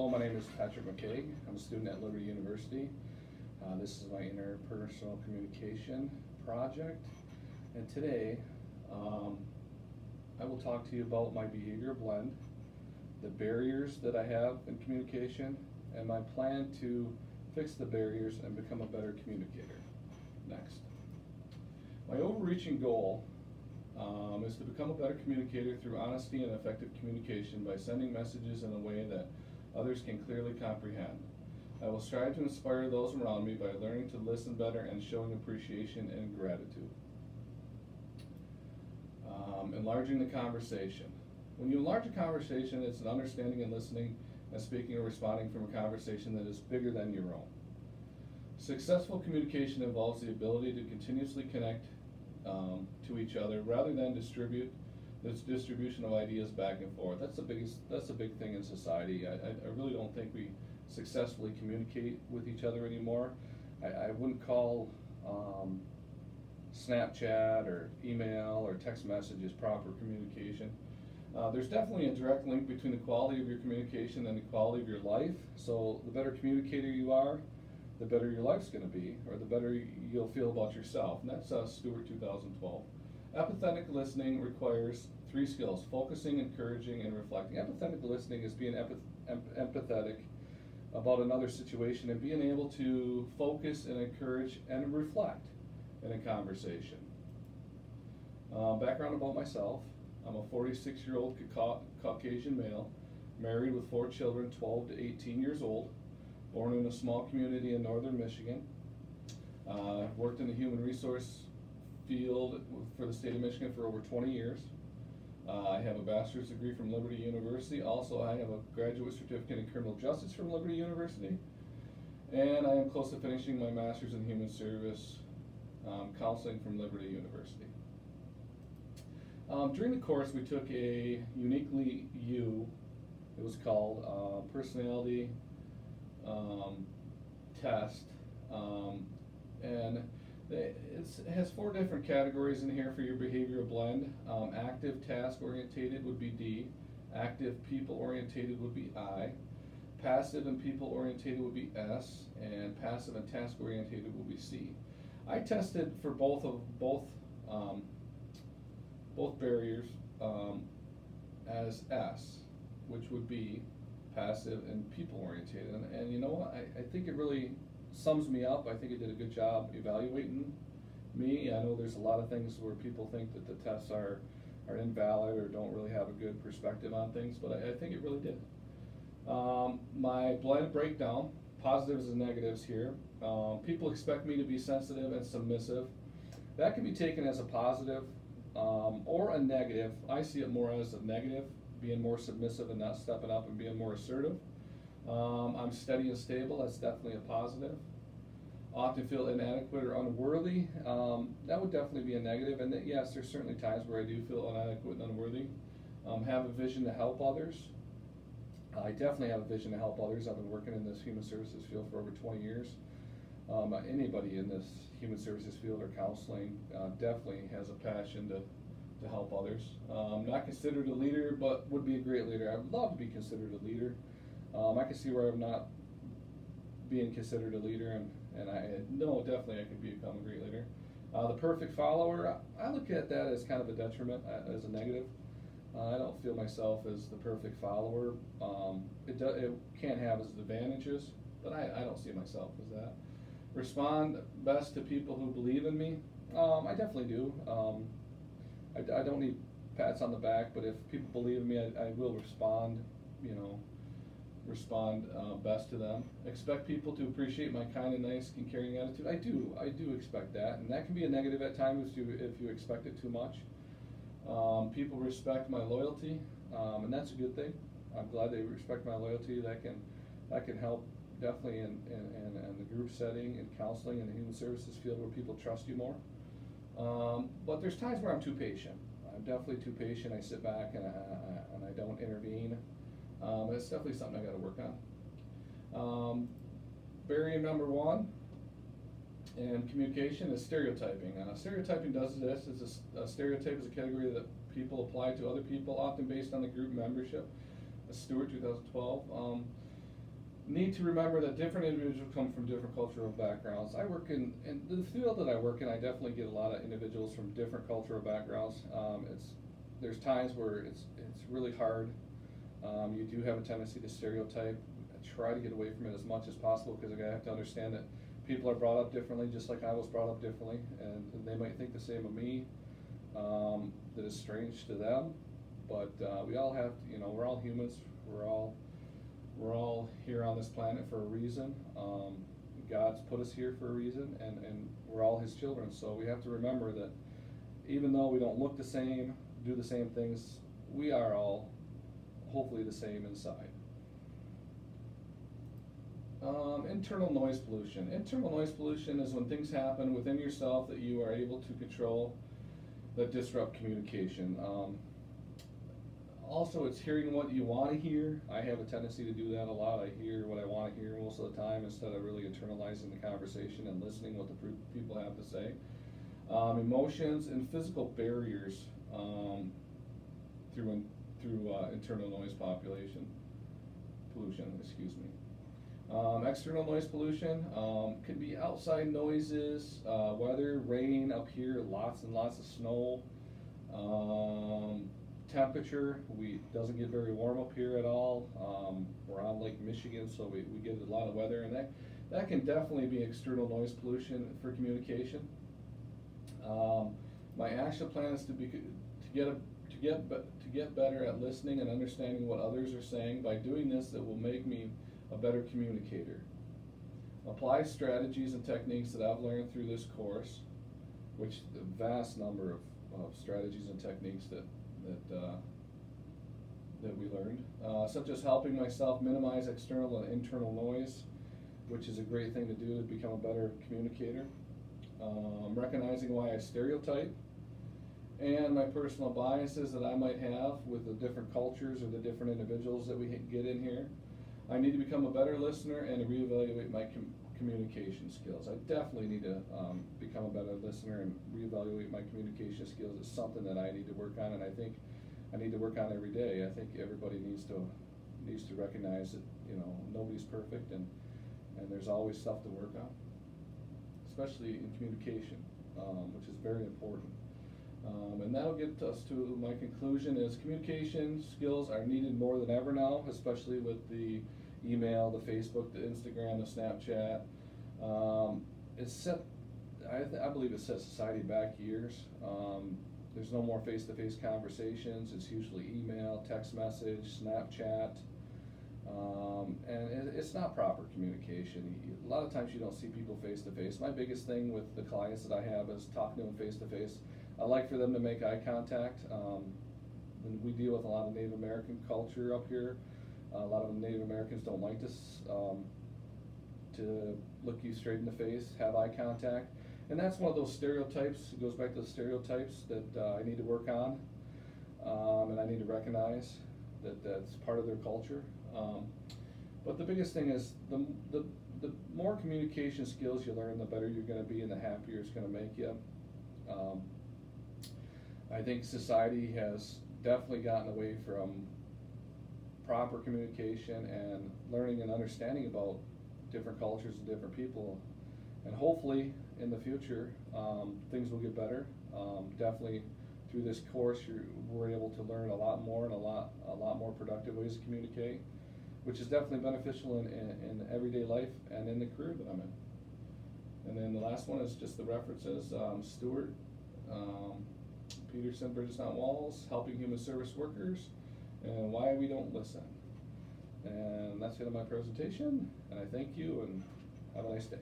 Hello, my name is Patrick McKay. I'm a student at Liberty University. This is my interpersonal communication project. And today, I will talk to you about my behavior blend, the barriers that I have in communication, and my plan to fix the barriers and become a better communicator. Next. My overreaching goal is to become a better communicator through honesty and effective communication by sending messages in a way that others can clearly comprehend. I will strive to inspire those around me by learning to listen better and showing appreciation and gratitude. Enlarging the conversation. When you enlarge a conversation, it's an understanding and listening and speaking or responding from a conversation that is bigger than your own. Successful communication involves the ability to continuously connect to each other rather than this distribution of ideas back and forth. That's a big thing in society. I really don't think we successfully communicate with each other anymore. I wouldn't call Snapchat or email or text messages proper communication. There's definitely a direct link between the quality of your communication and the quality of your life. So the better communicator you are, the better your life's going to be, or the better you'll feel about yourself. And that's Stewart 2012. Empathetic listening requires 3 skills: focusing, encouraging, and reflecting. Empathetic listening is being empathetic about another situation and being able to focus and encourage and reflect in a conversation. Background about myself: I'm a 46-year-old Caucasian male, married with 4 children, 12 to 18 years old, born in a small community in northern Michigan. Worked in the human resource field for the state of Michigan for over 20 years. I have a bachelor's degree from Liberty University. Also, I have a graduate certificate in criminal justice from Liberty University. And I am close to finishing my master's in human service counseling from Liberty University. During the course, we took a Uniquely You, it was called personality test, and it has 4 different categories in here for your behavioral blend. Active task orientated would be D, active people orientated would be I, passive and people orientated would be S, and passive and task orientated would be C. I tested for both barriers as S, which would be passive and people oriented, and you know what, I think it really sums me up. I think it did a good job evaluating me. I know there's a lot of things where people think that the tests are invalid or don't really have a good perspective on things, but I think it really did. My blend breakdown, positives and negatives here. People expect me to be sensitive and submissive. That can be taken as a positive or a negative. I see it more as a negative, being more submissive and not stepping up and being more assertive. I'm steady and stable. That's definitely a positive. Often feel inadequate or unworthy. That would definitely be a negative. And yes, there's certainly times where I do feel inadequate and unworthy. Have a vision to help others. I definitely have a vision to help others. I've been working in this human services field for over 20 years. Anybody in this human services field or counseling definitely has a passion to help others. Not considered a leader, but would be a great leader. I would love to be considered a leader. I can see where I'm not being considered a leader, and I know definitely I could become a great leader. The perfect follower, I look at that as kind of a detriment, as a negative. I don't feel myself as the perfect follower. It can have its advantages, but I don't see myself as that. Respond best to people who believe in me. I definitely do. I don't need pats on the back, but if people believe in me, I will respond, best to them. Expect people to appreciate my kind and nice and caring attitude. I do expect that, and that can be a negative at times if you expect it too much. People respect my loyalty, and that's a good thing. I'm glad they respect my loyalty. That can help definitely in the group setting and counseling in the human services field where people trust you more. But there's times where I'm too patient. I'm definitely too patient. I sit back and I don't intervene. It's definitely something I got to work on. Barrier number 1 in communication is stereotyping. Stereotyping does this. A stereotype is a category that people apply to other people, often based on the group membership. Stewart 2012. need to remember that different individuals come from different cultural backgrounds. I work in the field that I work in, I definitely get a lot of individuals from different cultural backgrounds. There's times where it's really hard. You do have a tendency to stereotype. I try to get away from it as much as possible, because I have to understand that people are brought up differently, just like I was brought up differently, and they might think the same of me, that is strange to them. But we all have to, we're all humans. We're all here on this planet for a reason. God's put us here for a reason, and we're all His children. So we have to remember that even though we don't look the same, do the same things, we are all hopefully the same inside. Internal noise pollution. Internal noise pollution is when things happen within yourself that you are able to control that disrupt communication. Also, it's hearing what you want to hear. I have a tendency to do that a lot. I hear what I want to hear most of the time, instead of really internalizing the conversation and listening what the people have to say. Emotions and physical barriers through internal noise pollution. Excuse me. External noise pollution can be outside noises, weather, rain up here, lots and lots of snow. Temperature, doesn't get very warm up here at all. We're on Lake Michigan, so we get a lot of weather, and that can definitely be external noise pollution for communication. My action plan is to get better at listening and understanding what others are saying. By doing this, it will make me a better communicator. Apply strategies and techniques that I've learned through this course, which the vast number of strategies and techniques that we learned, such as helping myself minimize external and internal noise, which is a great thing to do to become a better communicator. Recognizing why I stereotype, and my personal biases that I might have with the different cultures or the different individuals that we get in here. I need to become a better listener and to reevaluate my communication skills. I definitely need to become a better listener and reevaluate my communication skills. It's something that I need to work on, and I think I need to work on every day. I think everybody needs to recognize that nobody's perfect, and there's always stuff to work on, especially in communication, which is very important. And that'll get us to my conclusion: is communication skills are needed more than ever now, especially with the email, the Facebook, the Instagram, the Snapchat. I believe it set society back years. There's no more face-to-face conversations. It's usually email, text message, Snapchat, and it's not proper communication. A lot of times you don't see people face-to-face. My biggest thing with the clients that I have is talking to them face-to-face. I like for them to make eye contact. When we deal with a lot of Native American culture up here, a lot of Native Americans don't like this, to look you straight in the face, have eye contact. And that's one of those stereotypes. It goes back to the stereotypes that I need to work on, and I need to recognize that that's part of their culture. But the biggest thing is the more communication skills you learn, the better you're going to be, and the happier it's going to make you. I think society has definitely gotten away from proper communication and learning and understanding about different cultures and different people. And hopefully in the future, things will get better. Definitely through this course, we're able to learn a lot more and a lot more productive ways to communicate, which is definitely beneficial in everyday life and in the career that I'm in. And then the last one is just the references. Stewart, Peterson, Bridges Not Walls, Helping Human Service Workers, and Why We Don't Listen. And that's the end of my presentation, and I thank you, and have a nice day.